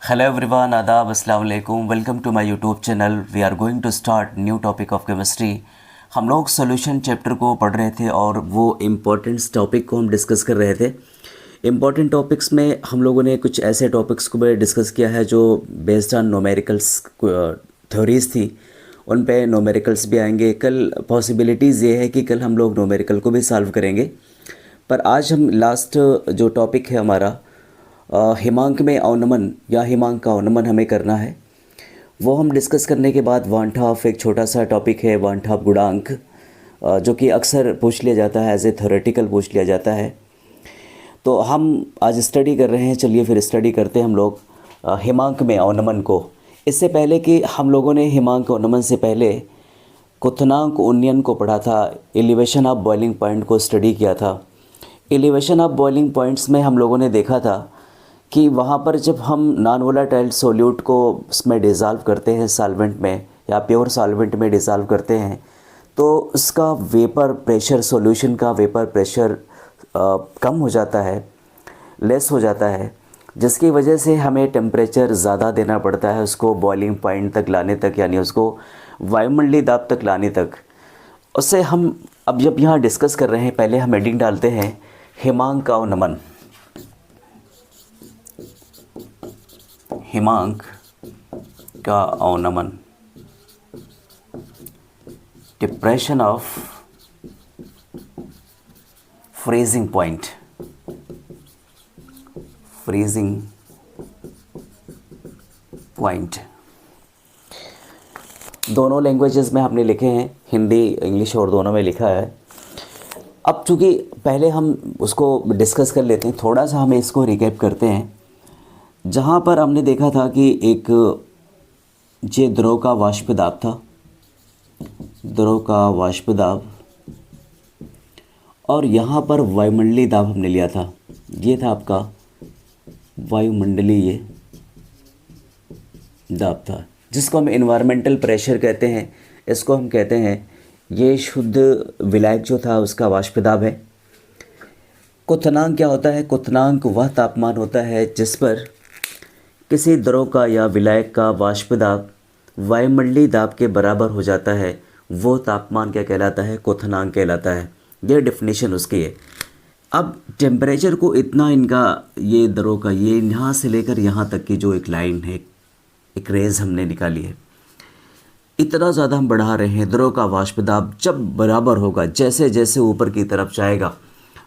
Hello everyone, आदाब, अस्सलाम वालेकुम, welcome to my YouTube channel. We are going to start new topic of chemistry. हम लोग solution chapter को पढ़ रहे थे और वो इम्पोर्टेंट टॉपिक को हम डिस्कस कर रहे थे। इम्पॉर्टेंट टॉपिक्स में हम लोगों ने कुछ ऐसे टॉपिक्स को भी डिस्कस किया है जो बेस्ड ऑन नोमेरिकल्स थ्योरीज थी, उन पे नोमेरिकल्स भी आएंगे। कल पॉसिबिलिटीज़ ये है कि कल हम लोग नोमेरिकल को भी सॉल्व करेंगे, पर आज हम लास्ट जो टॉपिक है हमारा हिमांक में अवनमन या हिमांक का अवनमन हमें करना है, वो हम डिस्कस करने के बाद वांठाफ एक छोटा सा टॉपिक है, वांठाफ गुणांक, जो कि अक्सर पूछ लिया जाता है, एज ए थ्योरेटिकल पूछ लिया जाता है। तो हम आज स्टडी कर रहे हैं, चलिए फिर स्टडी करते हैं हम लोग हिमांक में अवनमन को। इससे पहले कि हम लोगों ने हिमांक अवनमन से पहले क्वथनांक उन्नयन को पढ़ा था, एलिवेशन ऑफ बॉइलिंग पॉइंट को स्टडी किया था। एलिवेशन ऑफ बॉइलिंग पॉइंट्स में हम लोगों ने देखा था कि वहाँ पर जब हम नॉन वोलेटाइल सोल्यूट को उसमें डिज़ोल्व करते हैं सॉल्वेंट में या प्योर सॉल्वेंट में डिज़ोल्व करते हैं, तो उसका वेपर प्रेशर, सॉल्यूशन का वेपर प्रेशर कम हो जाता है, लेस हो जाता है, जिसकी वजह से हमें टेम्परेचर ज़्यादा देना पड़ता है उसको बॉइलिंग पॉइंट तक लाने तक, यानी उसको वायुमंडलीय दाब तक लाने तक। उससे हम अब जब यहाँ डिस्कस कर रहे हैं, पहले हम हेडिंग डालते हैं हिमांक का अवनमन। हिमांक का अवनमन, depression of freezing point, freezing point. दोनों लैंग्वेजेस में हमने लिखे हैं, हिंदी इंग्लिश और दोनों में लिखा है। अब चूँकि पहले हम उसको डिस्कस कर लेते हैं, थोड़ा सा हमें इसको रिकैप करते हैं। जहाँ पर हमने देखा था कि एक ये द्रव का वाष्प दाब था, द्रव का वाष्प दाब, और यहाँ पर वायुमंडलीय दाब हमने लिया था। ये था आपका वायुमंडलीय दाब था, जिसको हम एनवायरमेंटल प्रेशर कहते हैं। इसको हम कहते हैं, ये शुद्ध विलायक जो था उसका वाष्प दाब है। क्वथनांक क्या होता है? क्वथनांक वह तापमान होता है जिस पर किसी द्रव का या विलायक का वाष्प दाब वायुमंडलीय दाब के बराबर हो जाता है, वो तापमान क्या कहलाता है? क्वथनांक कहलाता है। ये डेफिनेशन उसकी है। अब टेम्परेचर को इतना इनका, ये द्रव का, ये यहाँ से लेकर यहाँ तक की जो एक लाइन है, एक रेज हमने निकाली है, इतना ज़्यादा हम बढ़ा रहे हैं। द्रव का वाष्प दाब जब बराबर होगा, जैसे जैसे ऊपर की तरफ जाएगा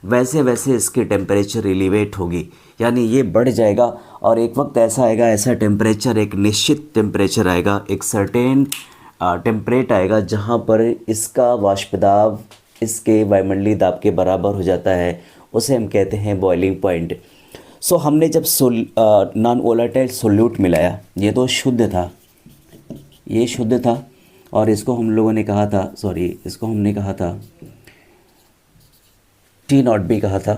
वैसे वैसे इसकी टेम्परेचर एलिवेट होगी, यानी ये बढ़ जाएगा। और एक वक्त ऐसा आएगा, ऐसा टेम्परेचर, एक निश्चित टेम्परेचर आएगा, एक सर्टेन टेम्परेट आएगा, जहाँ पर इसका वाष्प दाब इसके वायुमंडलीय दाब के बराबर हो जाता है। उसे हम कहते हैं बॉइलिंग पॉइंट। सो हमने जब नॉन वोलेटाइल सोल्यूट मिलाया, ये तो शुद्ध था, ये शुद्ध था, और इसको हम लोगों ने कहा था, इसको हमने कहा था T0 भी कहा था।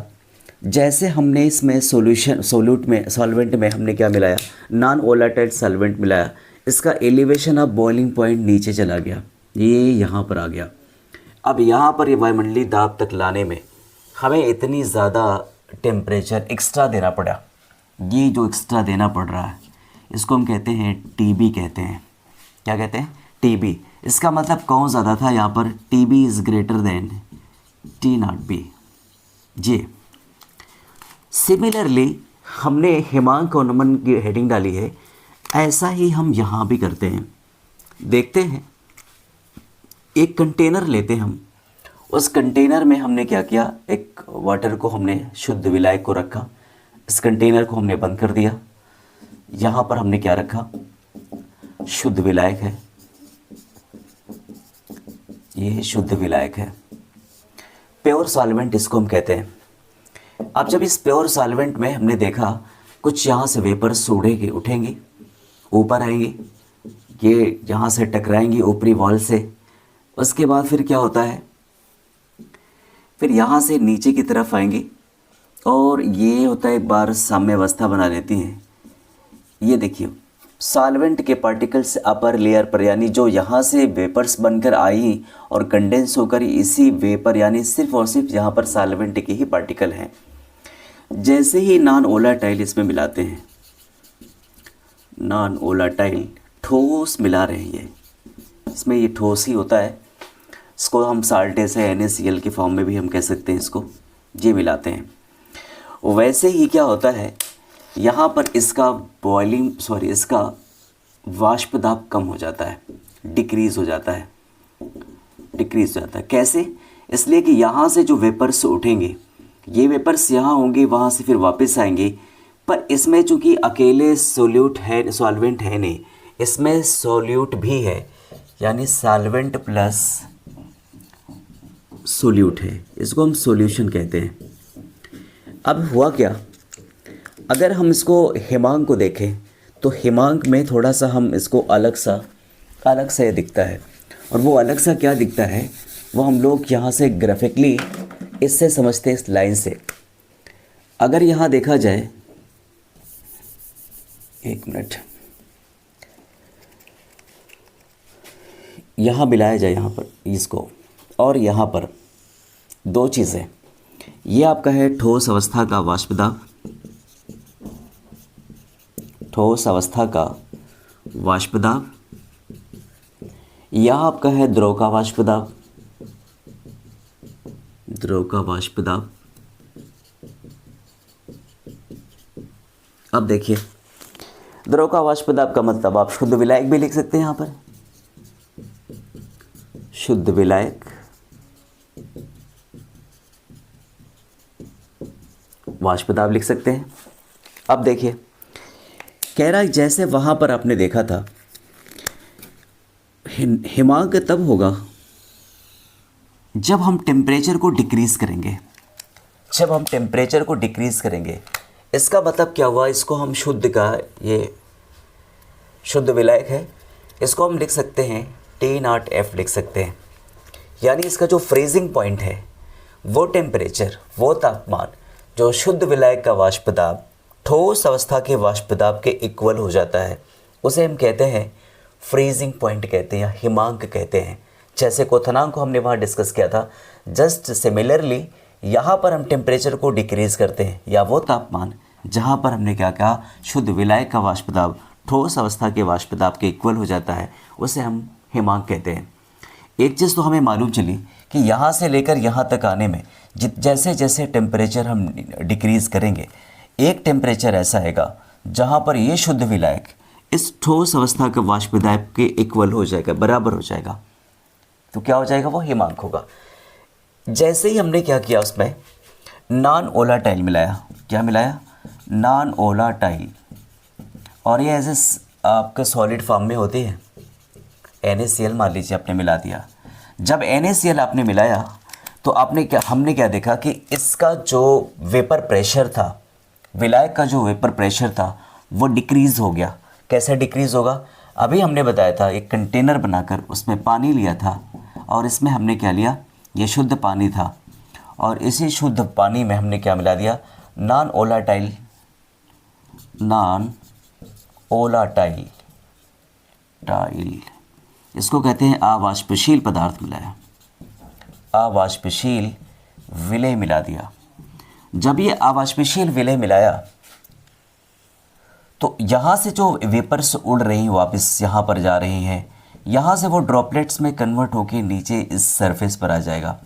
जैसे हमने इसमें सॉल्वेंट में हमने क्या मिलाया? नॉन वोलेटाइल सॉल्वेंट मिलाया, इसका एलिवेशन ऑफ बॉइलिंग पॉइंट नीचे चला गया, ये यहाँ पर आ गया। अब यहाँ पर ये वायुमंडलीय दाब तक लाने में हमें इतनी ज़्यादा टेम्परेचर एक्स्ट्रा देना पड़ा। ये जो एक्स्ट्रा देना पड़ रहा है, इसको हम कहते हैं TB कहते हैं। क्या कहते हैं? TB। इसका मतलब कौन ज़्यादा था? यहाँ पर TB is greater than T0B। जी, सिमिलरली हमने हिमांक अवनमन की हेडिंग डाली है, ऐसा ही हम यहाँ भी करते हैं। देखते हैं, एक कंटेनर लेते हैं हम, उस कंटेनर में हमने क्या किया? एक वाटर को हमने, शुद्ध विलायक को रखा, इस कंटेनर को हमने बंद कर दिया। यहाँ पर हमने क्या रखा? शुद्ध विलायक है, ये शुद्ध विलायक है, प्योर सॉल्वेंट इसको हम कहते हैं। अब जब इस प्योर सॉल्वेंट में हमने देखा कुछ यहाँ से वेपर्स उठेंगी, ऊपर आएंगी, ये यहाँ से टकराएंगी ऊपरी वॉल से। उसके बाद फिर क्या होता है? फिर यहाँ से नीचे की तरफ आएंगी, और ये होता है, एक बार साम्यावस्था बना लेती हैं। ये देखिए, सॉल्वेंट के पार्टिकल्स अपर लेयर पर, यानी जो यहाँ से वेपर्स बनकर आई और कंडेंस होकर इसी वेपर, यानी सिर्फ और सिर्फ यहाँ पर सॉल्वेंट के ही पार्टिकल हैं। जैसे ही नॉन वोलेटाइल इसमें मिलाते हैं, नॉन वोलेटाइल ठोस मिला रहे हैं ये, इसमें ये ठोस ही होता है। इसको हम साल्टेस है NaCl के फॉर्म में भी हम कह सकते हैं, इसको ये मिलाते हैं। वैसे ही क्या होता है यहाँ पर इसका इसका वाष्प दाब कम हो जाता है, डिक्रीज़ हो जाता है। कैसे? इसलिए कि यहाँ से जो वेपर्स उठेंगे, ये वेपर्स यहाँ होंगे, वहाँ से फिर वापस आएंगे, पर इसमें चूँकि अकेले सॉल्वेंट है नहीं, इसमें सोल्यूट भी है, यानी सॉल्वेंट प्लस सोल्यूट है, इसको हम सॉल्यूशन कहते हैं। अब हुआ क्या, अगर हम इसको हिमांक को देखें तो हिमांक में थोड़ा सा हम इसको अलग सा ये दिखता है, और वो अलग सा क्या दिखता है वो हम लोग यहाँ से ग्राफिकली इससे समझते हैं, इस लाइन से। अगर यहाँ देखा जाए, एक मिनट, यहाँ मिलाया जाए यहाँ पर इसको, और यहाँ पर दो चीज़ें, ये आपका है ठोस अवस्था का वाष्प दाब, ठोस अवस्था का वाष्प दाब, यह आपका है द्रव का वाष्प दाब, द्रव का वाष्प दाब। अब देखिए, द्रव का वाष्प दाब का मतलब आप शुद्ध विलायक भी लिख सकते हैं, यहाँ पर शुद्ध विलायक वाष्प दाब लिख सकते हैं। अब देखिए, कह रहा है जैसे वहाँ पर आपने देखा था, हिमांक तब होगा जब हम टेम्परेचर को डिक्रीज़ करेंगे। इसका मतलब क्या हुआ, इसको हम शुद्ध का, ये शुद्ध विलायक है, इसको हम लिख सकते हैं T0F लिख सकते हैं, यानी इसका जो फ्रीजिंग पॉइंट है वो टेम्परेचर, वो तापमान जो शुद्ध विलायक का वाष्प दाब ठोस अवस्था के वाष्प दाब के इक्वल हो जाता है, उसे हम कहते हैं फ्रीजिंग पॉइंट कहते हैं, या हिमांक कहते हैं। जैसे क्वथनांक को हमने वहाँ डिस्कस किया था, जस्ट सिमिलरली यहाँ पर हम टेम्परेचर को डिक्रीज़ करते हैं, या वो तापमान जहाँ पर हमने क्या कहा, शुद्ध विलायक का वाष्प दाब ठोस अवस्था के वाष्प दाब के इक्वल हो जाता है, उसे हम हिमांक कहते हैं। एक चीज़ तो हमें मालूम चली कि यहाँ से लेकर यहाँ तक आने में जैसे जैसे टेम्परेचर हम डिक्रीज़ करेंगे, एक टेम्परेचर ऐसा आएगा जहाँ पर ये शुद्ध विलायक इस ठोस अवस्था के वाष्प दाब के इक्वल हो जाएगा, बराबर हो जाएगा, तो क्या हो जाएगा, वो हिमांक होगा। जैसे ही हमने क्या किया, उसमें नॉन वोलेटाइल मिलाया, क्या मिलाया, नॉन वोलेटाइल, और ये ऐसे आपके सॉलिड फॉर्म में होती है, NaCl मान लीजिए आपने मिला दिया। जब NaCl आपने मिलाया तो हमने क्या देखा कि इसका जो वेपर प्रेशर था, विलायक का जो वेपर प्रेशर था वो डिक्रीज़ हो गया। कैसे डिक्रीज़ होगा, अभी हमने बताया था, एक कंटेनर बनाकर उसमें पानी लिया था, और इसमें हमने क्या लिया, ये शुद्ध पानी था, और इसी शुद्ध पानी में हमने क्या मिला दिया, नॉन वोलेटाइल, इसको कहते हैं अवाष्पशील पदार्थ मिलाया, अवाष्पशील विलेय मिला दिया। जब ये अवाष्पशील विलेय मिलाया तो यहाँ से जो वेपर्स उड़ रही हैं वापस यहाँ पर जा रही हैं, यहाँ से वो ड्रॉपलेट्स में कन्वर्ट होके नीचे इस सरफेस पर आ जाएगा।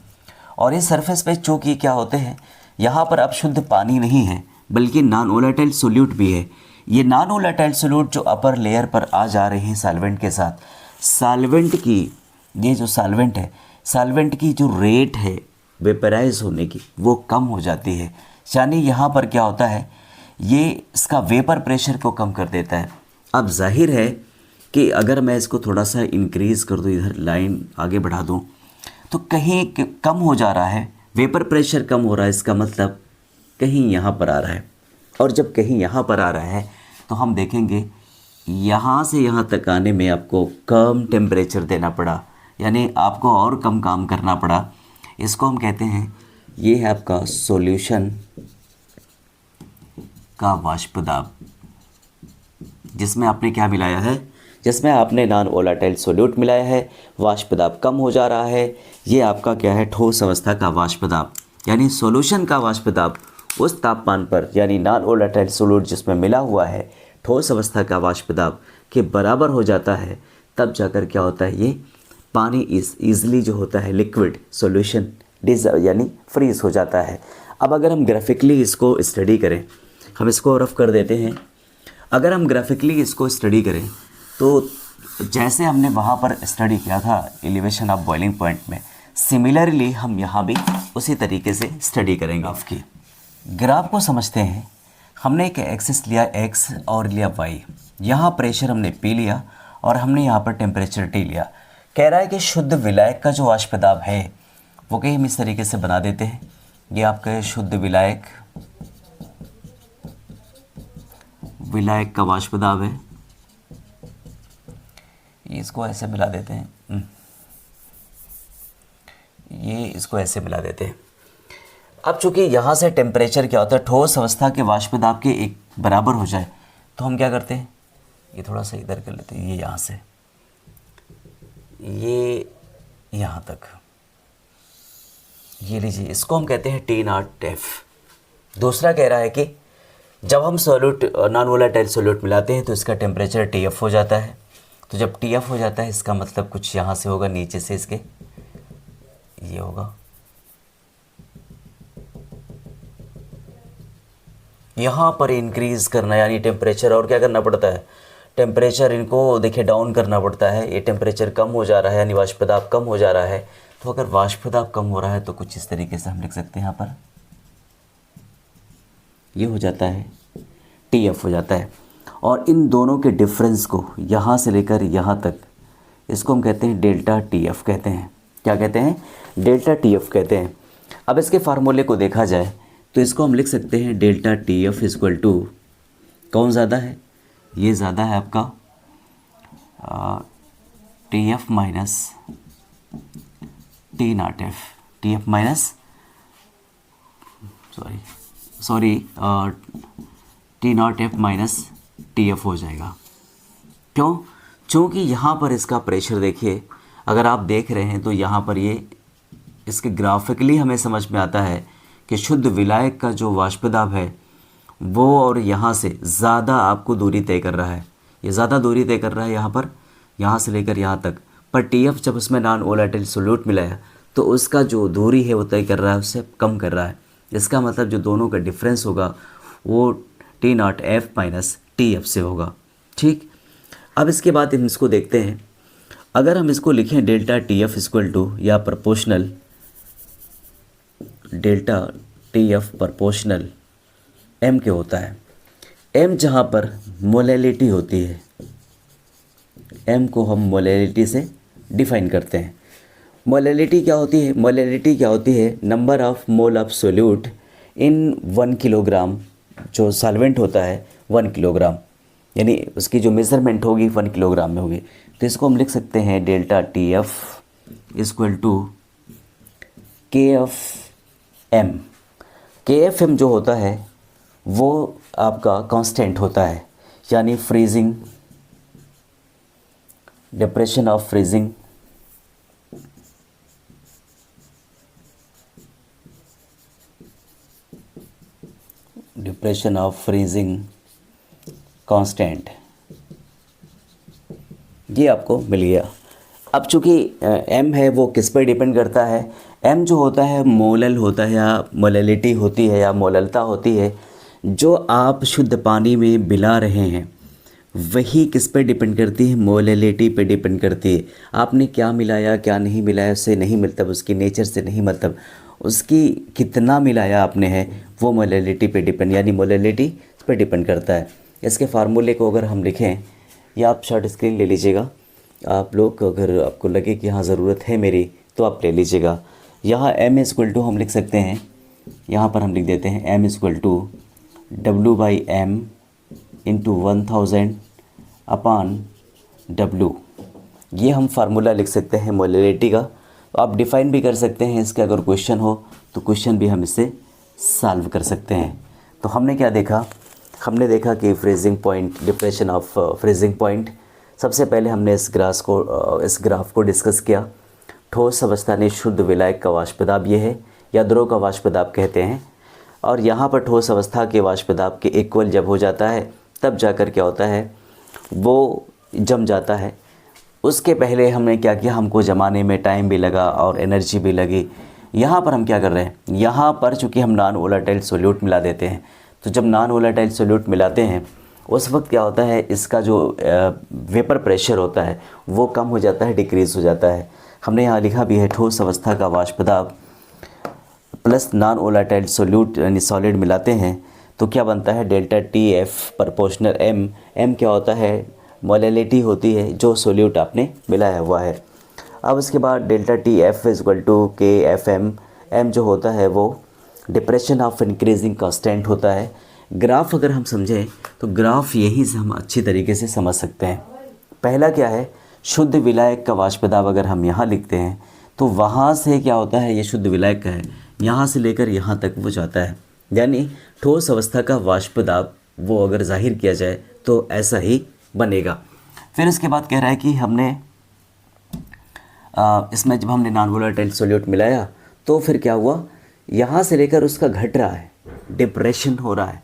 और इस सरफेस पे चूँकि क्या होते हैं, यहाँ पर अब शुद्ध पानी नहीं है बल्कि नॉन वोलेटाइल सोल्यूट भी है। ये नॉन वोलेटाइल सोल्यूट जो अपर लेयर पर आ जा रहे हैं सॉल्वेंट के साथ, सॉल्वेंट की ये जो सॉल्वेंट है, सॉल्वेंट की जो रेट है वेपराइज होने की वो कम हो जाती है। यानी यहाँ पर क्या होता है, ये इसका वेपर प्रेशर को कम कर देता है। अब जाहिर है कि अगर मैं इसको थोड़ा सा इंक्रीज़ कर दूँ, इधर लाइन आगे बढ़ा दूँ, तो कहीं कम हो जा रहा है, वेपर प्रेशर कम हो रहा है, इसका मतलब कहीं यहाँ पर आ रहा है। और जब कहीं यहाँ पर आ रहा है तो हम देखेंगे यहाँ से यहाँ तक आने में आपको कम टेम्परेचर देना पड़ा, यानी आपको और कम काम करना पड़ा। इसको हम कहते हैं, ये है आपका सॉल्यूशन का वाष्प दाब, जिसमें आपने क्या मिलाया है, जिसमें आपने नॉन वोलेटाइल सोल्यूट मिलाया है, वाष्प दाब कम हो जा रहा है। ये आपका क्या है, ठोस अवस्था का वाष्प दाब, यानी सॉल्यूशन का वाष्प दाब उस तापमान पर, यानी नॉन वोलेटाइल सोल्यूट जिसमें मिला हुआ है ठोस अवस्था का वाष्प दाब के बराबर हो जाता है, तब जाकर क्या होता है, ये पानी ईज़िली जो होता है लिक्विड सॉल्यूशन यानी फ्रीज हो जाता है। अब अगर हम ग्राफिकली इसको स्टडी करें, हम इसको रफ कर देते हैं। अगर हम ग्राफिकली इसको स्टडी करें तो जैसे हमने वहाँ पर स्टडी किया था एलिवेशन ऑफ बॉइलिंग पॉइंट में, सिमिलरली हम यहाँ भी उसी तरीके से स्टडी करेंगे। आपकी ग्राफ को समझते हैं। हमने एक एक्सिस लिया x और लिया y, यहाँ प्रेशर हमने P लिया और हमने यहाँ पर टेम्परेचर T लिया। कह रहा है कि शुद्ध विलायक का जो वाष्प दाब है वो कहीं हम इस तरीके से बना देते हैं। ये आपका शुद्ध विलायक का वाष्प दाब है, इसको ऐसे मिला देते हैं, ये इसको ऐसे मिला देते हैं। अब चूंकि यहाँ से टेम्परेचर क्या होता है, ठोस अवस्था के वाष्प दाब के एक बराबर हो जाए तो हम क्या करते हैं, ये थोड़ा सा इधर कर लेते हैं, ये यहाँ से ये यहाँ तक, ये लीजिए, इसको हम कहते हैं T0F। दूसरा कह रहा है कि जब हम सोल्यूट नॉन वोलेटाइल सोल्यूट मिलाते हैं तो इसका टेम्परेचर TF हो जाता है। तो जब TF हो जाता है इसका मतलब कुछ यहाँ से होगा, नीचे से इसके ये होगा, यहाँ पर इंक्रीज़ करना यानी टेम्परेचर, और क्या करना पड़ता है, टेम्परेचर इनको देखिए डाउन करना पड़ता है। ये टेम्परेचर कम हो जा रहा है यानी वाष्प दाब कम हो जा रहा है। तो अगर वाष्प दाब कम हो रहा है तो कुछ इस तरीके से हम लिख सकते हैं, यहाँ पर ये हो जाता है TF हो जाता है। और इन दोनों के डिफरेंस को यहाँ से लेकर यहाँ तक, इसको हम कहते हैं डेल्टा TF कहते हैं। क्या कहते हैं, डेल्टा TF कहते हैं। अब इसके फार्मूले को देखा जाए तो इसको हम लिख सकते हैं डेल्टा TF इक्वल टू, कौन ज़्यादा है, ये ज़्यादा है आपका TF minus T0F, TF minus sorry T0F minus TF हो जाएगा। क्यों, चूँकि यहाँ पर इसका प्रेशर देखिए, अगर आप देख रहे हैं तो यहाँ पर ये इसके ग्राफिकली हमें समझ में आता है कि शुद्ध विलायक का जो वाष्प दाब है वो और यहाँ से ज़्यादा आपको दूरी तय कर रहा है, ये ज़्यादा दूरी तय कर रहा है यहाँ पर, यहाँ से लेकर यहाँ तक। पर TF जब उसमें नॉन वोलेटाइल सोल्यूट मिलाया तो उसका जो दूरी है वो तय कर रहा है, उससे कम कर रहा है। इसका मतलब जो दोनों का डिफरेंस होगा वो T0F माइनस TF से होगा। ठीक, अब इसके बाद हम इसको देखते हैं। अगर हम इसको लिखें डेल्टा TF इक्वल टू या proportional delta TF proportional M के होता है। M जहाँ पर मोलैलिटी होती है, M को हम मोलैलिटी से डिफाइन करते हैं। मोलैलिटी क्या होती है, मोलैलिटी क्या होती है, number of mole of solute in 1 kilogram, जो सॉल्वेंट होता है 1 किलोग्राम, यानी उसकी जो मेज़रमेंट होगी 1 किलोग्राम में होगी। तो इसको हम लिख सकते हैं delta TF equal to KFM। KFM जो होता है वो आपका कांस्टेंट होता है, यानी freezing, depression of freezing, depression of freezing constant, ये आपको मिल गया। अब चूँकि M है वो किस पर डिपेंड करता है, M जो होता है मोलल होता है या मोलैलिटी होती है या मोललता होती है, जो आप शुद्ध पानी में मिला रहे हैं वही किस पे डिपेंड करती है, मोलैलिटी पे डिपेंड करती है। आपने क्या मिलाया क्या नहीं मिलाया उससे नहीं, मतलब उसकी नेचर से नहीं, मतलब उसकी कितना मिलाया आपने है वो मोलैलिटी पे डिपेंड, यानी मोलैलिटी पे डिपेंड करता है। इसके फार्मूले को अगर हम लिखें, या आप शॉर्ट स्क्रीन ले लीजिएगा, आप लोग अगर आपको लगे कि हाँ ज़रूरत है मेरी तो आप ले लीजिएगा। यहाँ M इक्वल टू हम लिख सकते हैं, यहाँ पर हम लिख देते हैं M equal to W/M into 1000 upon W। ये हम फार्मूला लिख सकते हैं मोलैलिटी का। तो आप डिफ़ाइन भी कर सकते हैं, इसका अगर क्वेश्चन हो तो क्वेश्चन भी हम इससे सॉल्व कर सकते हैं। तो हमने क्या देखा, हमने देखा कि freezing point, depression of freezing point. सबसे पहले हमने इस ग्राफ को डिस्कस किया। ठोस अवस्था में शुद्ध विलायक का वाष्प दाब ये है, या द्रव का वाष्प दाब कहते हैं। और यहाँ पर ठोस अवस्था के वाष्प दाब के इक्वल जब हो जाता है तब जाकर क्या होता है वो जम जाता है। उसके पहले हमने क्या किया, हमको जमाने में टाइम भी लगा और एनर्जी भी लगी। यहाँ पर हम क्या कर रहे हैं, यहाँ पर चूँकि हम नॉन वोलेटाइल सोल्यूट मिला देते हैं, तो जब नॉन वोलेटाइल सोल्यूट मिलाते हैं उस वक्त क्या होता है, इसका जो वेपर प्रेशर होता है वो कम हो जाता है, डिक्रीज़ हो जाता है। हमने यहाँ लिखा भी है ठोस अवस्था का वाष्प दाब प्लस नॉन वोलेटाइल सोल्यूट यानी सॉलिड मिलाते हैं तो क्या बनता है, delta T F proportional M. M क्या होता है, मोलैलिटी होती है जो सोल्यूट आपने मिलाया हुआ है। अब इसके बाद delta T F is equal to K F M. M जो होता है वो डिप्रेशन ऑफ इंक्रीजिंग कांस्टेंट होता है। ग्राफ अगर हम समझें तो ग्राफ यहीं से हम अच्छी तरीके से समझ सकते हैं। पहला क्या है, शुद्ध विलायक का वाष्प दाब अगर हम यहाँ लिखते हैं तो वहाँ से क्या होता है, ये शुद्ध विलायक का है, यहाँ से लेकर यहाँ तक वो जाता है, यानी ठोस अवस्था का वाष्प दाब वो अगर जाहिर किया जाए तो ऐसा ही बनेगा। फिर इसके बाद कह रहा है कि हमने इसमें जब हमने नॉन वोलेटाइल सोल्यूट मिलाया तो फिर क्या हुआ, यहाँ से लेकर उसका घट रहा है, डिप्रेशन हो रहा है,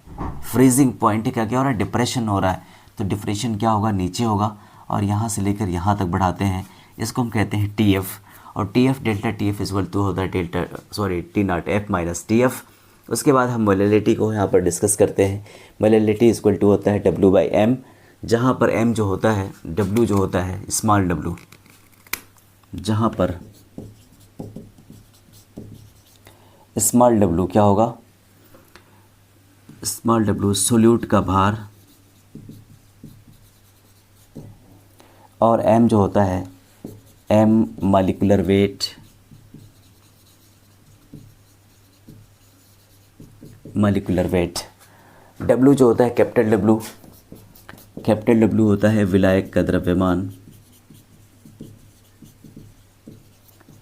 फ्रीजिंग पॉइंट क्या क्या हो रहा है, डिप्रेशन हो रहा है। तो डिप्रेशन क्या होगा, नीचे होगा, और यहाँ से लेकर यहाँ तक बढ़ाते हैं, इसको हम कहते हैं टी एफ। और T F delta T F equal to होता है T naught F minus T F. उसके बाद हम मोलैलिटी को यहाँ पर डिस्कस करते हैं। मोलैलिटी इक्वल टू होता है डब्ल्यू बाई एम, जहाँ पर एम जो होता है, डब्ल्यू जो होता है स्मॉल डब्ल्यू, जहाँ पर स्मॉल डब्ल्यू क्या होगा, स्मॉल डब्ल्यू सोल्यूट का भार, और एम जो होता है M molecular weight, molecular weight. W जो होता है कैपिटल डब्ल्यू, कैपिटल डब्ल्यू होता है विलायक का द्रव्यमान,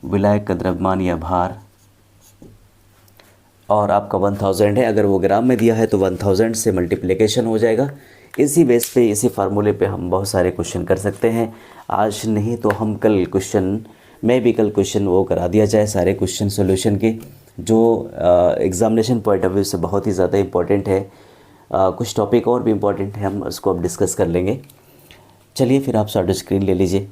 विलायक का द्रव्यमान या भार, और आपका 1000 है। अगर वो ग्राम में दिया है तो 1000 से मल्टीप्लिकेशन हो जाएगा। इसी बेस पे, इसी फार्मूले पे हम बहुत सारे क्वेश्चन कर सकते हैं। आज नहीं तो हम कल क्वेश्चन में भी कल क्वेश्चन वो करा दिया जाए, सारे क्वेश्चन सॉल्यूशन के, जो एग्जामिनेशन पॉइंट ऑफ व्यू से बहुत ही ज़्यादा इम्पोर्टेंट है। कुछ टॉपिक और भी इम्पोर्टेंट है, हम उसको अब डिस्कस कर लेंगे। चलिए फिर आप शॉर्ट स्क्रीन ले लीजिए।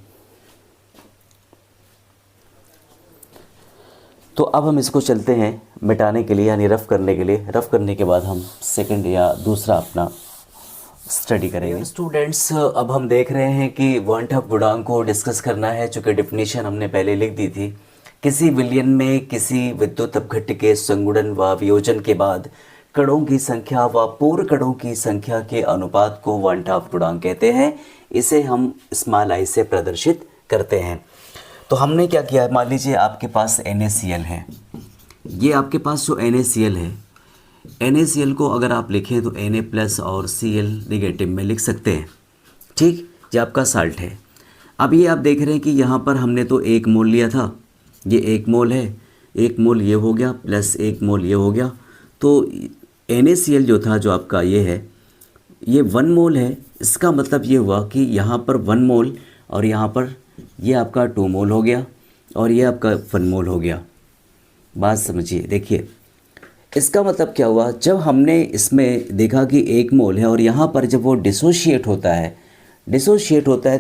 तो अब हम इसको चलते हैं मिटाने के लिए, यानी रफ़ करने के लिए। रफ़ करने के बाद हम सेकंड या दूसरा अपना स्टडी करेंगे। स्टूडेंट्स, अब हम देख रहे हैं कि वन ऑफ गुणांक को डिस्कस करना है, चूँकि डिफिनीशन हमने पहले लिख दी थी। किसी विलयन में किसी विद्युत अपघट्य के संगुणन व वियोजन के बाद कणों की संख्या व पूर्व कणों की संख्या के अनुपात को वन ऑफ गुणांक कहते हैं। इसे हम स्मॉल आई से प्रदर्शित करते हैं। तो हमने क्या किया, मान लीजिए आपके पास NaCl है, ये आपके पास जो NaCl है, NaCl को अगर आप लिखें तो Na प्लस और Cl नेगेटिव में लिख सकते हैं, ठीक। ये आपका साल्ट है। अब ये आप देख रहे हैं कि यहाँ पर हमने तो 1 मोल लिया था, ये 1 मोल है, 1 मोल ये हो गया प्लस 1 मोल ये हो गया। तो NaCl जो था, जो आपका ये है, ये 1 मोल है। इसका मतलब ये हुआ कि यहाँ पर 1 मोल और यहाँ पर ये आपका 2 मोल हो गया और ये आपका 1 मोल हो गया। बात समझिए, देखिए इसका मतलब क्या हुआ, जब हमने इसमें देखा कि 1 मोल है और यहाँ पर जब वो डिसोशिएट होता है तो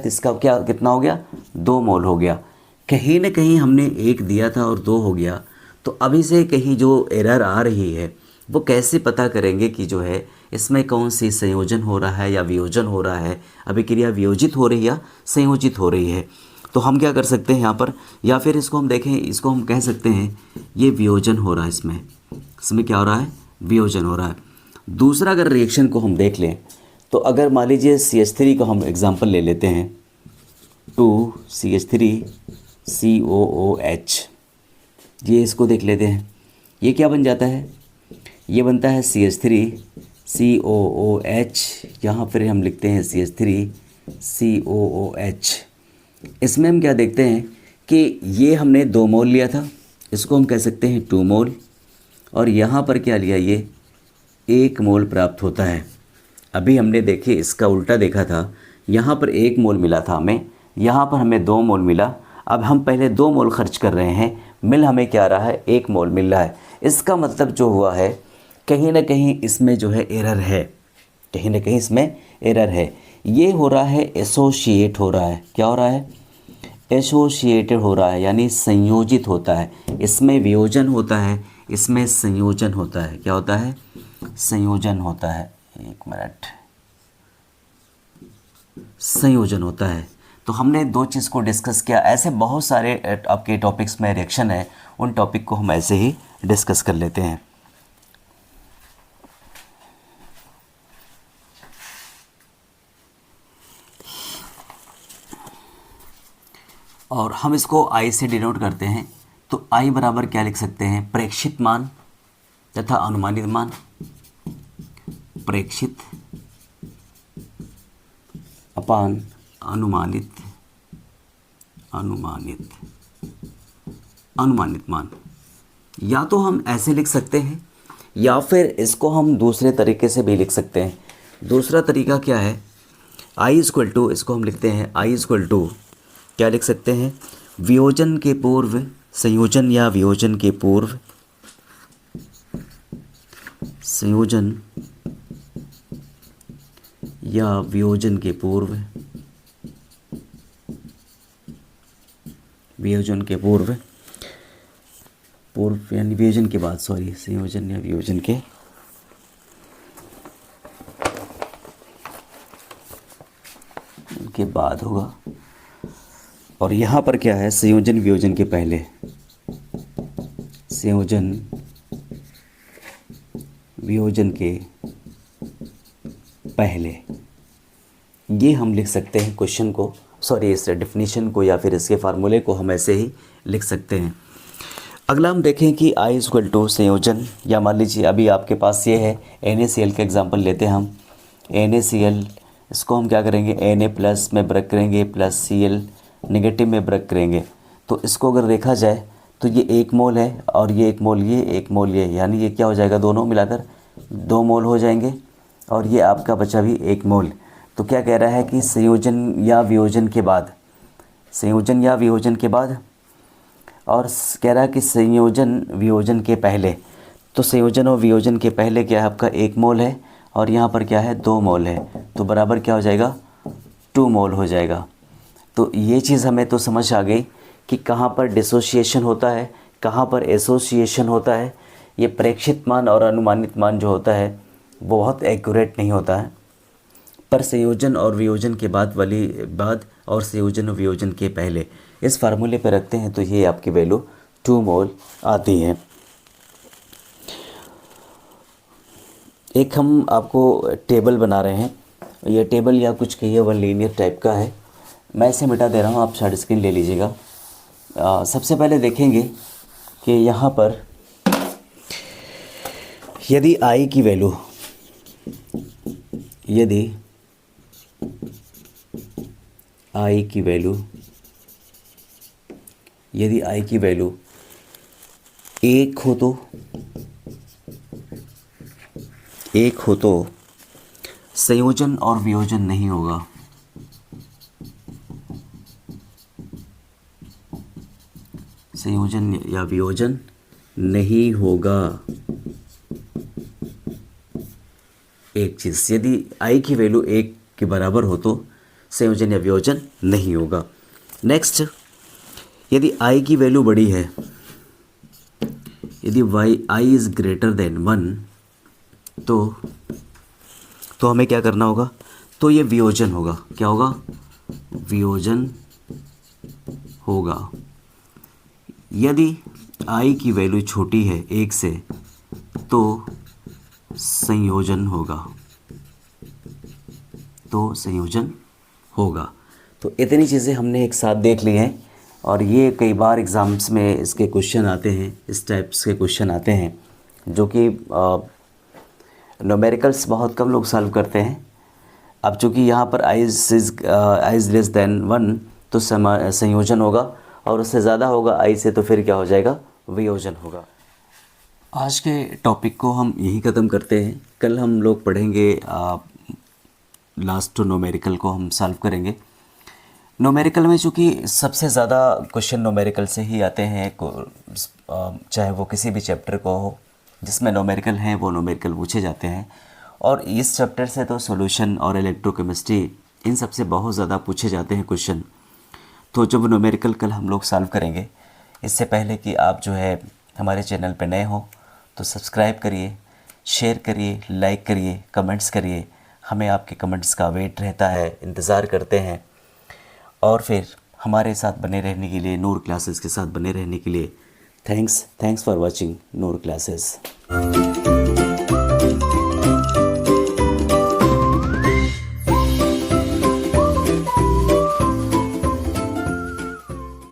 इसका क्या कितना हो गया, 2 मोल हो गया। कहीं ना कहीं हमने 1 दिया था और 2 हो गया। तो अभी से कहीं जो एरर आ रही है वो कैसे पता करेंगे कि जो है इसमें कौन सी संयोजन हो रहा है या वियोजन हो रहा है, अभिक्रिया वियोजित हो रही है या संयोजित हो रही है। तो हम क्या कर सकते हैं यहाँ पर, या फिर इसको हम देखें, इसको हम कह सकते हैं ये वियोजन हो रहा है, इसमें क्या हो रहा है, वियोजन हो रहा है। दूसरा अगर रिएक्शन को हम देख लें तो अगर मान लीजिए CH3 को हम एग्जांपल ले लेते हैं, 2CH3COOH, ये इसको देख लेते हैं, ये क्या बन जाता है, ये बनता है CH3COOH, यहाँ पर हम लिखते हैं CH3COOH। इसमें हम क्या देखते हैं कि ये हमने 2 मोल लिया था, इसको हम कह सकते हैं 2 मोल, और यहाँ पर क्या लिया, ये 1 मोल प्राप्त होता है। अभी हमने देखिए इसका उल्टा देखा था, यहाँ पर 1 मोल मिला था हमें, यहाँ पर हमें 2 मोल मिला। अब हम पहले 2 मोल खर्च कर रहे हैं, मिल हमें क्या रहा है, 1 मोल मिल रहा है। इसका मतलब जो हुआ है कहीं ना कहीं इसमें जो है एरर है, कहीं ना कहीं इसमें एरर है। ये हो रहा है एसोसिएट हो रहा है, क्या हो रहा है, एसोसिएटेड हो रहा है, यानी संयोजित होता है। इसमें वियोजन होता है, इसमें संयोजन होता है। क्या होता है, संयोजन होता है। एक मिनट, संयोजन होता है। तो हमने दो चीज़ को डिस्कस किया। ऐसे बहुत सारे आपके टॉपिक्स में रिएक्शन है, उन टॉपिक को हम ऐसे ही डिस्कस कर लेते हैं। और हम इसको आई से डिनोट करते हैं। तो आई बराबर क्या लिख सकते हैं, प्रेक्षित मान तथा अनुमानित मान। प्रेक्षित अपान अनुमानित, अनुमानित, अनुमानित मान। या तो हम ऐसे लिख सकते हैं या फिर इसको हम दूसरे तरीके से भी लिख सकते हैं। दूसरा तरीका क्या है, आई इक्वल टू, इसको हम लिखते हैं आई इक्वल टू, क्या लिख सकते हैं, वियोजन के पूर्व संयोजन या वियोजन के पूर्व संयोजन या वियोजन के पूर्व, वियोजन के पूर्व, पूर्व यानी वियोजन के बाद, सॉरी, संयोजन या वियोजन के बाद होगा। और यहाँ पर क्या है, संयोजन वियोजन के पहले, संयोजन वियोजन के पहले। ये हम लिख सकते हैं क्वेश्चन को, सॉरी इस डेफिनेशन को या फिर इसके फार्मूले को हम ऐसे ही लिख सकते हैं। अगला हम देखें कि आई इक्वल टू संयोजन, या मान लीजिए अभी आपके पास ये है NaCl का एग्जांपल लेते हैं हम। NaCl, इसको हम क्या करेंगे, Na प्लस में ब्रेक करेंगे प्लस Cl नेगेटिव में ब्रेक करेंगे। तो इसको अगर देखा जाए तो ये 1 मोल है और ये 1 मोल, ये 1 मोल, ये यानी ये क्या हो जाएगा, दोनों मिलाकर 2 मोल हो जाएंगे। और ये आपका बचा भी 1 मोल। तो क्या कह रहा है कि संयोजन या वियोजन के बाद, संयोजन या वियोजन के बाद, और कह रहा है कि संयोजन वियोजन के पहले। तो संयोजन और वियोजन के पहले क्या है, आपका 1 मोल है और यहाँ पर क्या है, 2 मोल है। तो बराबर क्या हो जाएगा, 2 मोल हो जाएगा। तो ये चीज़ हमें तो समझ आ गई कि कहाँ पर डिसोसिएशन होता है, कहाँ पर एसोसिएशन होता है। ये प्रेक्षित मान और अनुमानित मान जो होता है वो बहुत एक्यूरेट नहीं होता है, पर संयोजन और वियोजन के बाद वाली बाद और संयोजन और वियोजन के पहले इस फार्मूले पे रखते हैं तो ये आपकी वैल्यू 2 मोल आती है। एक हम आपको टेबल बना रहे हैं, ये टेबल या कुछ कहिए वन लीनियर टाइप का है। मैं इसे मिटा दे रहा हूँ, आप शार्ट स्क्रीन ले लीजिएगा। सबसे पहले देखेंगे कि यहाँ पर यदि आई की वैल्यू, यदि आई की वैल्यू, यदि आई की वैल्यू 1 हो तो, 1 हो तो संयोजन और वियोजन नहीं होगा। संयोजन या वियोजन नहीं होगा। एक चीज़, यदि आई की वैल्यू 1 के बराबर हो तो संयोजन या वियोजन नहीं होगा। नेक्स्ट, यदि आई की वैल्यू बड़ी है, यदि आई इज़ ग्रेटर देन 1 तो हमें क्या करना होगा, तो ये वियोजन होगा। क्या होगा, वियोजन होगा। यदि आई की वैल्यू छोटी है 1 से तो संयोजन होगा, तो संयोजन होगा। तो इतनी चीज़ें हमने एक साथ देख ली हैं और ये कई बार एग्ज़ाम्स में इसके क्वेश्चन आते हैं, इस टाइप्स के क्वेश्चन आते हैं जो कि न्यूमेरिकल्स बहुत कम लोग सॉल्व करते हैं। अब चूँकि यहाँ पर आई इज़ लेस देन 1 तो संयोजन होगा और उससे ज़्यादा होगा आई से तो फिर क्या हो जाएगा, वियोजन होगा। आज के टॉपिक को हम यही ख़त्म करते हैं। कल हम लोग पढ़ेंगे लास्ट न्यूमेरिकल को हम सॉल्व करेंगे। न्यूमेरिकल में चूँकि सबसे ज़्यादा क्वेश्चन न्यूमेरिकल से ही आते हैं, चाहे वो किसी भी चैप्टर को हो जिसमें न्यूमेरिकल हैं वो न्यूमेरिकल पूछे जाते हैं। और इस चैप्टर से तो सॉल्यूशन और इलेक्ट्रोकेमिस्ट्री इन सब से बहुत ज़्यादा पूछे जाते हैं क्वेश्चन। तो जब न्यूमेरिकल कल हम लोग सॉल्व करेंगे, इससे पहले कि आप जो है हमारे चैनल पर नए हो तो सब्सक्राइब करिए, शेयर करिए, लाइक करिए, कमेंट्स करिए। हमें आपके कमेंट्स का वेट रहता है, इंतज़ार करते हैं। और फिर हमारे साथ बने रहने के लिए, नूर क्लासेस के साथ बने रहने के लिए thanks for watching Noor classes.